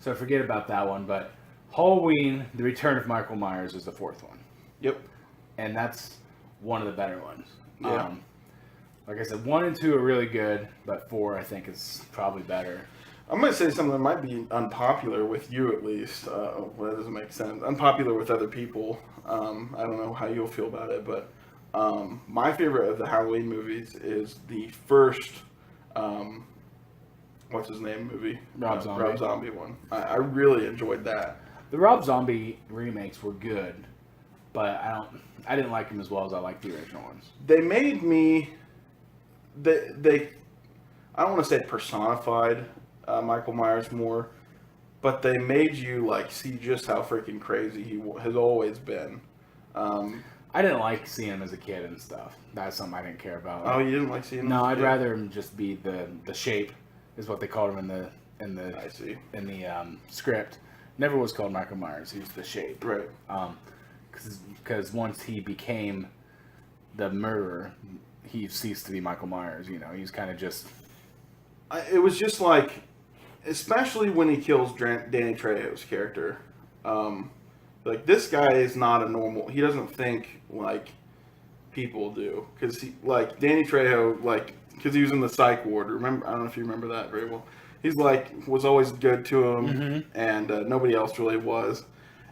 So forget about that one. But Halloween: The Return of Michael Myers is the fourth one, Yep. and that's one of the better ones. Yeah. Like I said, 1 and 2 are really good, but 4 I think is probably better. I'm going to say something that might be unpopular with you at least. Well, that doesn't make sense. Unpopular with other people. I don't know how you'll feel about it, but my favorite of the Halloween movies is the first, what's his name movie? Rob Zombie. Rob Zombie one. I really enjoyed that. The Rob Zombie remakes were good, but I didn't like them as well as I liked the original ones. They made me, they I don't want to say personified Michael Myers more, but they made you see just how freaking crazy he has always been. I didn't like seeing him as a kid and stuff. That's something I didn't care about. Oh, you didn't like seeing him? No, as a I'd kid? rather him just be the shape, is what they called him in the I see. in the script. Never was called Michael Myers. He was the shape. Right. Because once he became the murderer, he ceased to be Michael Myers. You know, he was kind of just. It was just especially when he kills Danny Trejo's character. This guy is not a normal. He doesn't think like people do, because like Danny Trejo, like because he was in the psych ward. Remember, I don't know if you remember that very well. He's like was always good to him, and nobody else really was.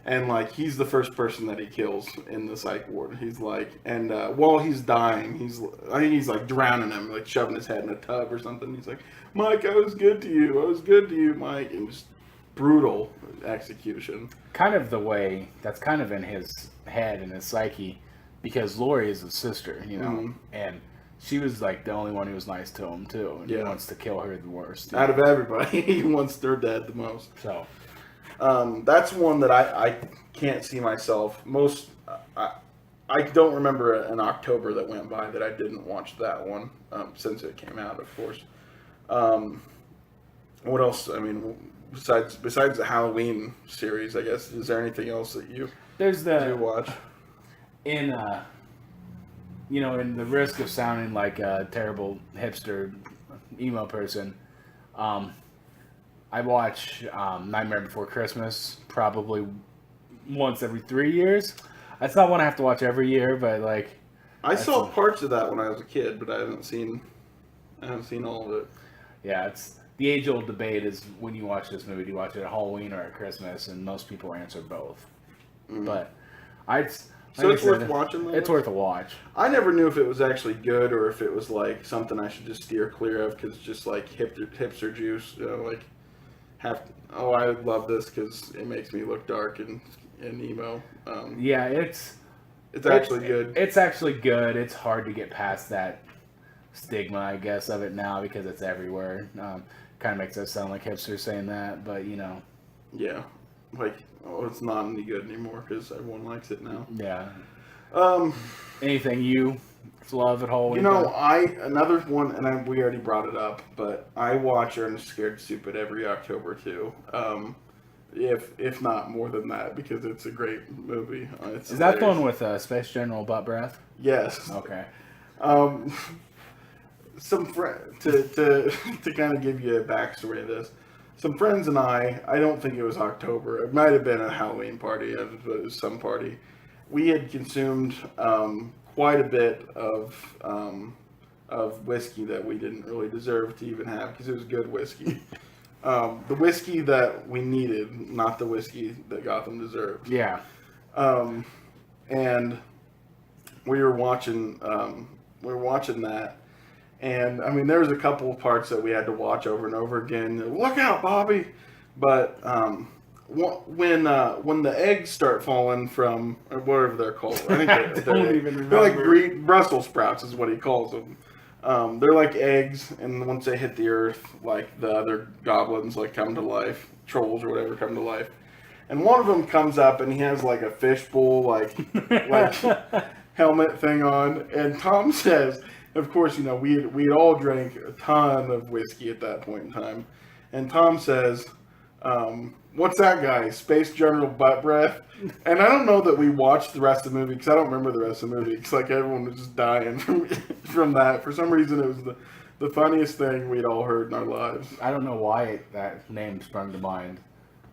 And like he's the first person that he kills in the psych ward. He's like, and while he's dying, I think he's like drowning him, like shoving his head in a tub or something. He's like, Mike, I was good to you. I was good to you, Mike. And just brutal execution. Kind of the way that's kind of in his head and his psyche, because Lori is his sister, you know, and she was like the only one who was nice to him too. And he wants to kill her the worst. Out of everybody, he wants her dead the most. So. That's one that I can't see myself. I don't remember an October that went by that I didn't watch that one since it came out, of course. What else? I mean, besides the Halloween series, I guess, is there anything else that you do watch? In in the risk of sounding like a terrible hipster emo person, I watch Nightmare Before Christmas probably once every 3 years. That's not one I have to watch every year, but like I saw parts of that when I was a kid, but I haven't seen all of it. Yeah, it's the age-old debate is when you watch this movie, do you watch it at Halloween or at Christmas? And most people answer both. But it's worth watching, though? It's worth a watch. I never knew if it was actually good or if it was like something I should just steer clear of because just like hipster juice, like I love this because it makes me look dark and emo. Yeah, it's actually good. It's actually good. It's hard to get past that stigma, I guess, of it now because it's everywhere. Kind of makes us sound like hipsters saying that, but Yeah, like it's not any good anymore because everyone likes it now. Yeah. Anything you love at Halloween? Another one, and we already brought it up, but I watch Ernest Scared Stupid every October too. If not more than that, because it's a great movie. Is that the one with Space General Butt Breath? Yes. Okay. To kind of give you a backstory of this, some friends and I don't think it was October. It might have been a Halloween party, it was some party. We had consumed quite a bit of whiskey that we didn't really deserve to even have because it was good whiskey. The whiskey that we needed, not the whiskey that Gotham deserved. Yeah. And we were watching that. And I mean, there was a couple of parts that we had to watch over and over again. Look out, Bobby! But when the eggs start falling from or whatever they're called, I think they're like green Brussels sprouts is what he calls them. They're like eggs, and once they hit the earth, like the other goblins like come to life, trolls or whatever come to life. And one of them comes up, and he has like a fishbowl like helmet thing on, and Tom says. Of course, we all drank a ton of whiskey at that point in time. And Tom says, what's that guy? Space General Butt Breath? And I don't know that we watched the rest of the movie, because I don't remember the rest of the movie. It's like everyone was just dying from that. For some reason, it was the funniest thing we'd all heard in our lives. I don't know why that name sprung to mind.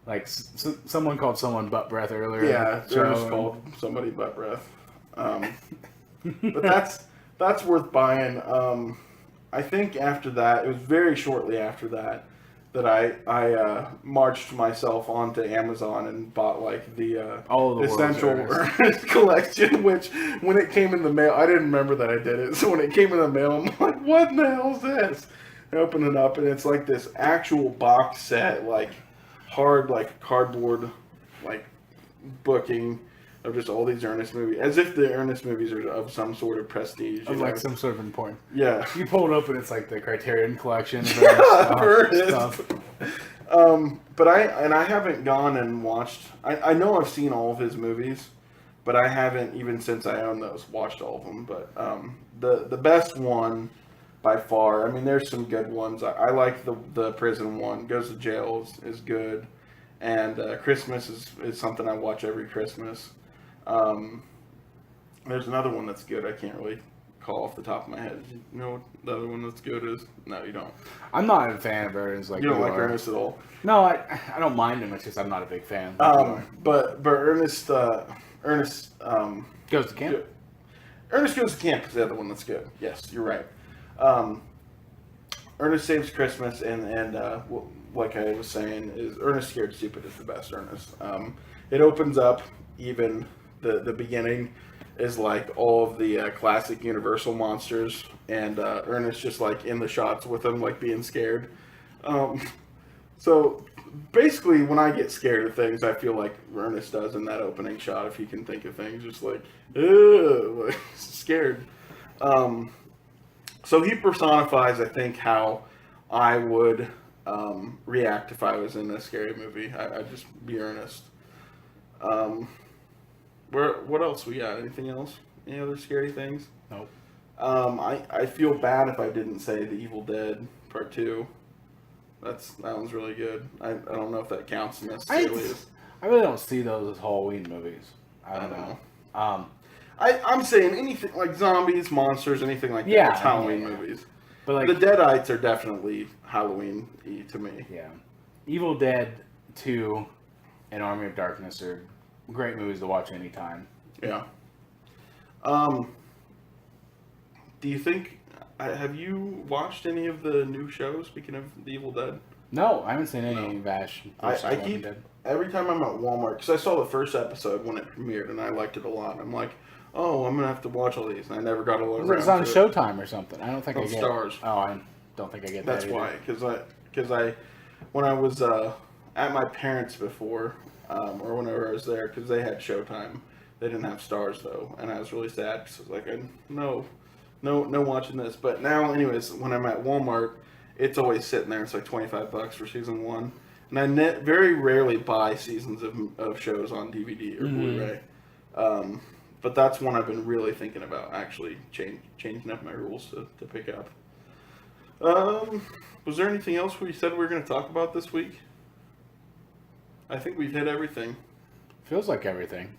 Like, someone called someone Butt Breath earlier. Yeah, Ernest called somebody Butt Breath. But that's worth buying. I think after that, it was very shortly after that I marched myself onto Amazon and bought like the Essential Ernest collection, which when it came in the mail, I didn't remember that I did it. So when it came in the mail, I'm like, what in the hell is this? I open it up and it's like this actual box set, like hard, like cardboard, like booking. Of just all these Ernest movies, as if the Ernest movies are of some sort of prestige. Of like some sort of importance. Yeah. You pull it up and it's like the Criterion collection. Stuff. But I haven't gone and watched. I know I've seen all of his movies, but I haven't even since I own those watched all of them. But the best one by far. I mean, there's some good ones. I like the prison one. Goes to Jail is good, and Christmas is something I watch every Christmas. There's another one that's good. I can't really call off the top of my head. You know what the other one that's good is? No, you don't. I'm not a fan of Ernest. Like you don't like Ernest at all? No, I don't mind him. It's just I'm not a big fan. But Ernest goes to camp. Ernest Goes to Camp is the other one that's good. Yes, you're right. Ernest Saves Christmas and like I was saying, is Ernest Scared Stupid is the best Ernest. It opens up, even the beginning is like all of the classic Universal monsters, and Ernest just like in the shots with them, like being scared. So basically, when I get scared of things, I feel like Ernest does in that opening shot. If he can think of things, just like, ugh, like scared. So he personifies, I think, how I would react if I was in a scary movie. I'd just be Ernest. What else we got? Anything else? Any other scary things? Nope. I feel bad if I didn't say The Evil Dead Part 2. That one's really good. I don't know if that counts necessarily. I really don't see those as Halloween movies. I don't know. I'm saying anything like zombies, monsters, anything like that. Yeah, it's Halloween movies. But like the Deadites are definitely Halloween-y to me. Yeah. Evil Dead 2 and Army of Darkness are great movies to watch anytime. Yeah. Do you think... have you watched any of the new shows, speaking of The Evil Dead? No, I haven't seen any Vash. I keep... Every time I'm at Walmart, because I saw the first episode when it premiered, and I liked it a lot. I'm like, oh, I'm going to have to watch all these. And I never got a lot. It's on Showtime or something. I don't think I get Stars. Oh, I don't think I get that. That's why. Because when I was at my parents' before, or whenever I was there, because they had Showtime, they didn't have Stars though, and I was really sad because I was like, no watching this. But now, anyways, when I'm at Walmart, it's always sitting there. It's like $25 for season 1, and I very rarely buy seasons of shows on DVD or Blu-ray. But that's one I've been really thinking about actually changing up my rules to pick up. Was there anything else we said we were going to talk about this week? I think we've hit everything. Feels like everything.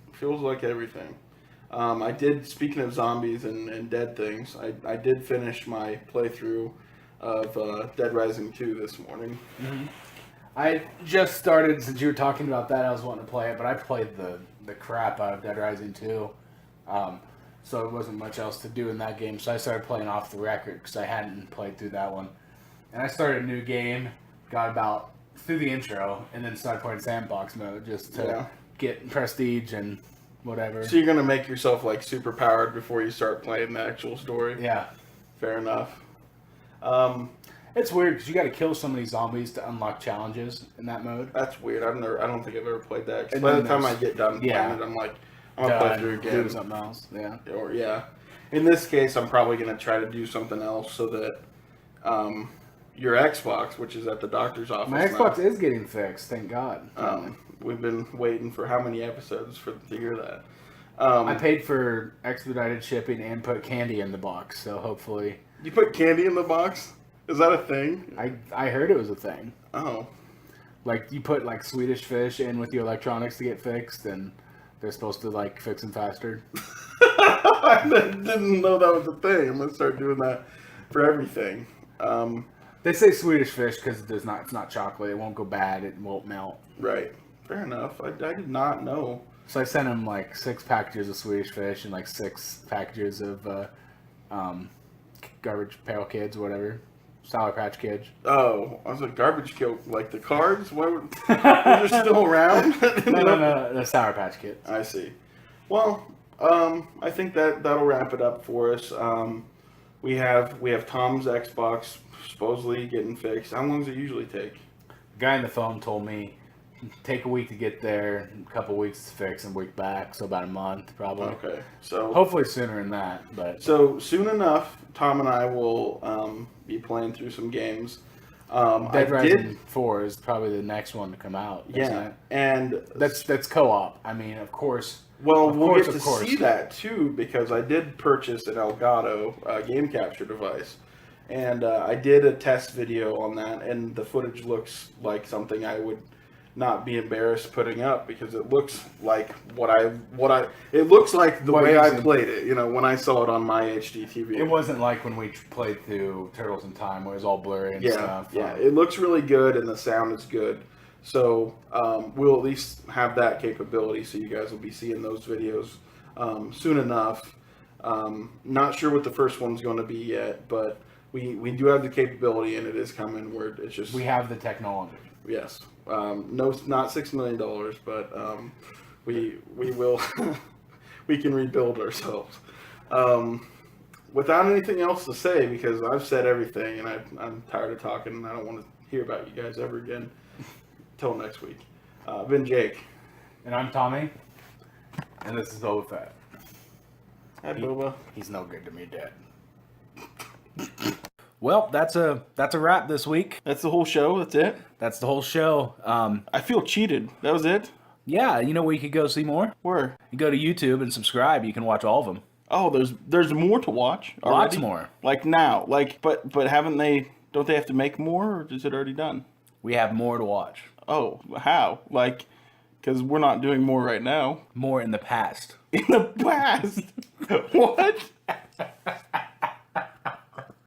I did, speaking of zombies and dead things, I did finish my playthrough of Dead Rising 2 this morning. Mm-hmm. I just started, since you were talking about that, I was wanting to play it, but I played the crap out of Dead Rising 2. So there wasn't much else to do in that game, so I started playing off the record because I hadn't played through that one. And I started a new game, got about through the intro, and then started playing sandbox mode just to get prestige and whatever. So you're going to make yourself like super powered before you start playing the actual story? Yeah. Fair enough. It's weird because you got to kill so many zombies to unlock challenges in that mode. That's weird. I don't think I've ever played that. Because by the time I get done playing it, I'm like, I'll play through again. Do something else. Yeah. Or in this case, I'm probably going to try to do something else so that your Xbox, which is at the doctor's office. My Xbox is getting fixed. Thank God. We've been waiting for how many episodes to hear that. I paid for expedited shipping and put candy in the box, so hopefully. You put candy in the box? Is that a thing? I heard it was a thing. Oh. Like, you put, like, Swedish Fish in with your electronics to get fixed, and they're supposed to, like, fix them faster. I didn't know that was a thing. I'm going to start doing that for everything. They say Swedish Fish because it's not chocolate. It won't go bad. It won't melt. Right. Fair enough. I did not know. So I sent him, like, 6 packages of Swedish Fish and, like, 6 packages of Garbage Pail Kids or whatever. Sour Patch Kids. Oh, I was like, Garbage Kill, like the cards? They're still around? No, the Sour Patch Kids. I see. Well, I think that'll wrap it up for us. We have Tom's Xbox supposedly getting fixed. How long does it usually take? The guy on the phone told me take a week to get there, a couple weeks to fix, and a week back, so about a month probably. Okay, so hopefully sooner than that. But so soon enough, Tom and I will be playing through some games. Dead Rising 4 is probably the next one to come out. Yeah, and that's co-op. I mean, of course. Well, we'll get to see that too because I did purchase an Elgato game capture device, and I did a test video on that, and the footage looks like something I would not be embarrassed putting up because it looks like it looks like the way I played it, when I saw it on my HD TV. It wasn't like when we played through Turtles in Time where it was all blurry and stuff. Yeah, it looks really good and the sound is good. So we'll at least have that capability so you guys will be seeing those videos soon enough. Not sure what the first one's going to be yet, but we do have the capability, and it is coming. Where it's just We have the technology. yes, no, not $6 million, but we will we can rebuild ourselves. Without anything else to say, because I've said everything, and I'm tired of talking, and I don't want to hear about you guys ever again. Till next week. I've been Jake. And I'm Tommy. And this is Boba Fett. Hi, Boba. He's no good to me, Dad. Well, that's a wrap this week. That's the whole show. That's it. That's the whole show. I feel cheated. That was it. Yeah, you know where you could go see more? Where? You go to YouTube and subscribe. You can watch all of them. Oh, there's more to watch. Already? Lots more. Like now. But haven't they? Don't they have to make more, or is it already done? We have more to watch. Oh, how? Because we're not doing more right now. More in the past. In the past. What?